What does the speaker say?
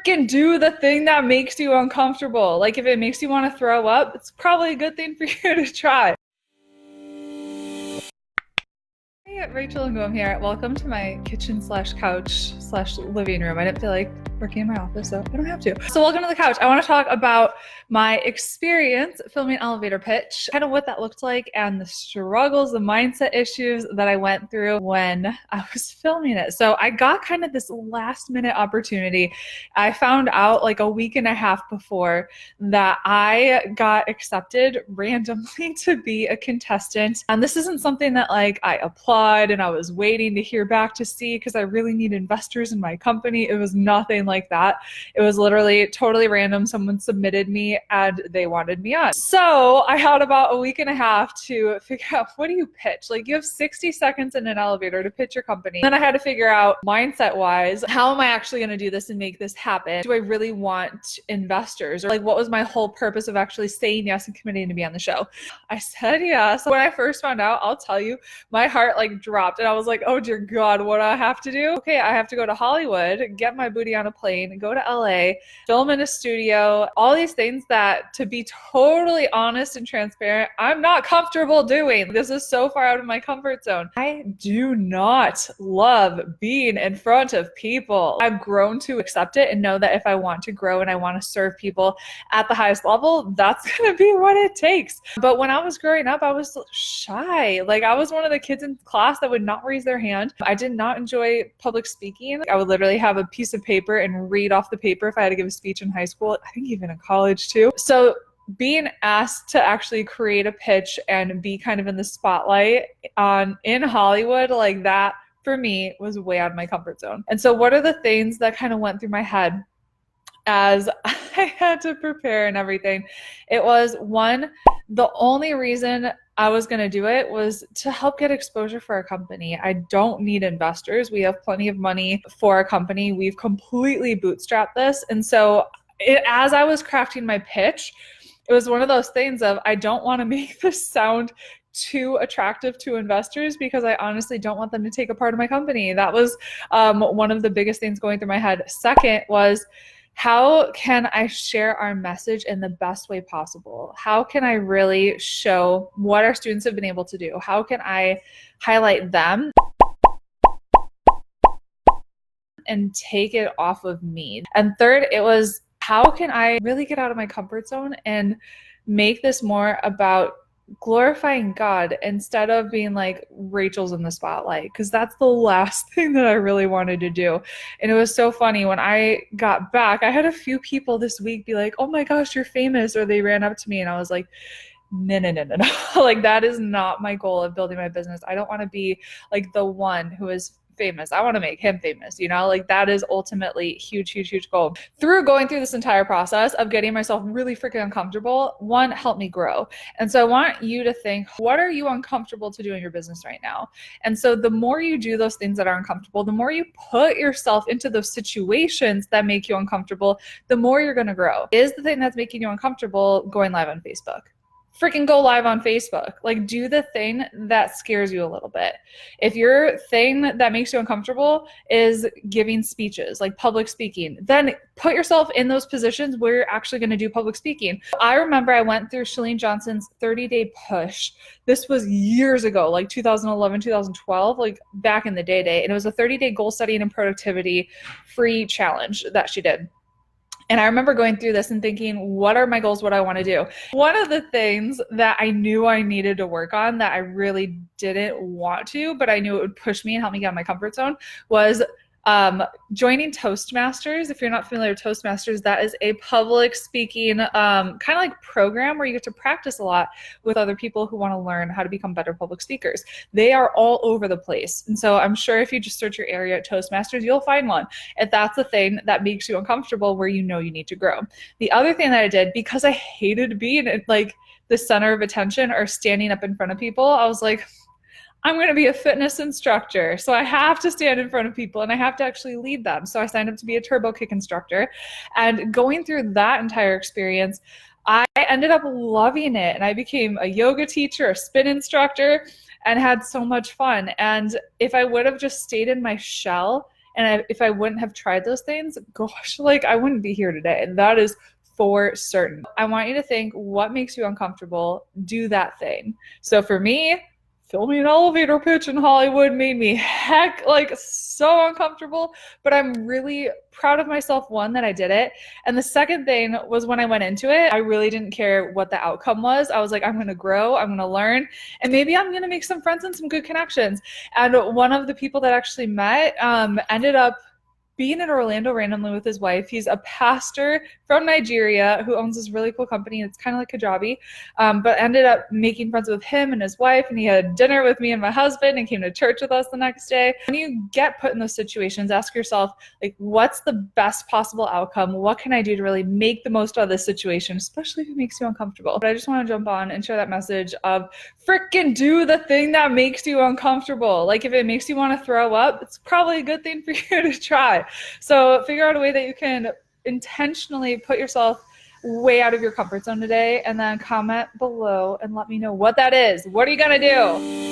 freaking do the thing that makes you uncomfortable. Like if it makes you want to throw up, it's probably a good thing for you to try. Hey, Rachel and Ngom here. Welcome to my kitchen slash couch slash living room. I didn't feel like working in my office, so I don't have to. So welcome to the couch. I want to talk about my experience filming an elevator pitch, kind of what that looked like and the struggles, the mindset issues that I went through when I was filming it. So I got kind of this last minute opportunity. I found out like a week and a half before that I got accepted randomly to be a contestant. And this isn't something that like I applied and I was waiting to hear back to see because I really need investors in my company. It was nothing like that. It was literally totally random. Someone submitted me and they wanted me on. So I had about a week and a half to figure out, what do you pitch? Like you have 60 seconds in an elevator to pitch your company. Then I had to figure out mindset wise, how am I actually going to do this and make this happen? Do I really want investors? Or like, what was my whole purpose of actually saying yes and committing to be on the show? I said yes. When I first found out, I'll tell you, my heart like dropped and I was like, oh dear God, what do I have to do? Okay, I have to go to Hollywood, get my booty on a plane, go to LA, film in a studio, all these things that, to be totally honest and transparent, I'm not comfortable doing. This is so far out of my comfort zone. I do not love being in front of people. I've grown to accept it and know that if I want to grow and I want to serve people at the highest level, that's going to be what it takes. But when I was growing up, I was shy. Like I was one of the kids in class that would not raise their hand. I did not enjoy public speaking. I would literally have a piece of paper and read off the paper if I had to give a speech in high school. I think even in college too. So being asked to actually create a pitch and be kind of in the spotlight in Hollywood like that, for me, was way out of my comfort zone. And so what are the things that kind of went through my head as I had to prepare and everything? It was one, the only reason I was going to do it was to help get exposure for our company. I don't need investors. We have plenty of money for our company. We've completely bootstrapped this. And so as I was crafting my pitch, it was one of those things of, I don't want to make this sound too attractive to investors because I honestly don't want them to take a part of my company. That was one of the biggest things going through my head. Second was, how can I share our message in the best way possible? How can I really show what our students have been able to do? How can I highlight them and take it off of me? And third, it was, how can I really get out of my comfort zone and make this more about glorifying God instead of being like Rachel's in the spotlight, because that's the last thing that I really wanted to do. And it was so funny when I got back, I had a few people this week be like, oh my gosh, you're famous, or they ran up to me and I was like, no. Like that is not my goal of building my business. I don't want to be like the one who is famous. I want to make him famous, like that is ultimately huge goal. Through going through this entire process of getting myself really freaking uncomfortable, one, helped me grow. And so I want you to think, what are you uncomfortable to do in your business right now? And so the more you do those things that are uncomfortable, the more you put yourself into those situations that make you uncomfortable, the more you're going to grow. Is the thing that's making you uncomfortable going live on Facebook? Freaking go live on Facebook. Like do the thing that scares you a little bit. If your thing that makes you uncomfortable is giving speeches, like public speaking, then put yourself in those positions where you're actually going to do public speaking. I remember I went through Chalene Johnson's 30-day push. This was years ago, like 2011, 2012, like back in the day. And it was a 30-day goal setting and productivity free challenge that she did. And I remember going through this and thinking, what are my goals? What do I want to do? One of the things that I knew I needed to work on that I really didn't want to, but I knew it would push me and help me get out of my comfort zone, was joining Toastmasters. If you're not familiar with Toastmasters, that is a public speaking kind of like program where you get to practice a lot with other people who want to learn how to become better public speakers. They are all over the place. And so I'm sure if you just search your area at Toastmasters, you'll find one. If that's the thing that makes you uncomfortable where you know you need to grow. The other thing that I did, because I hated being like the center of attention or standing up in front of people, I was like, I'm going to be a fitness instructor. So I have to stand in front of people and I have to actually lead them. So I signed up to be a turbo kick instructor. And going through that entire experience, I ended up loving it. And I became a yoga teacher, a spin instructor, and had so much fun. And if I would have just stayed in my shell And if I wouldn't have tried those things, gosh, like I wouldn't be here today. And that is for certain. I want you to think, what makes you uncomfortable? Do that thing. So for me, filming an elevator pitch in Hollywood made me so uncomfortable, but I'm really proud of myself, one, that I did it. And the second thing was, when I went into it, I really didn't care what the outcome was. I was like, I'm going to grow, I'm going to learn, and maybe I'm going to make some friends and some good connections. And one of the people that actually met ended up being in Orlando randomly with his wife. He's a pastor from Nigeria who owns this really cool company. It's kind of like Kajabi, but ended up making friends with him and his wife. And he had dinner with me and my husband and came to church with us the next day. When you get put in those situations, ask yourself, like, what's the best possible outcome? What can I do to really make the most out of this situation, especially if it makes you uncomfortable? But I just want to jump on and share that message of freaking do the thing that makes you uncomfortable. Like, if it makes you want to throw up, it's probably a good thing for you to try. So figure out a way that you can intentionally put yourself way out of your comfort zone today, and then comment below and let me know what that is. What are you gonna do?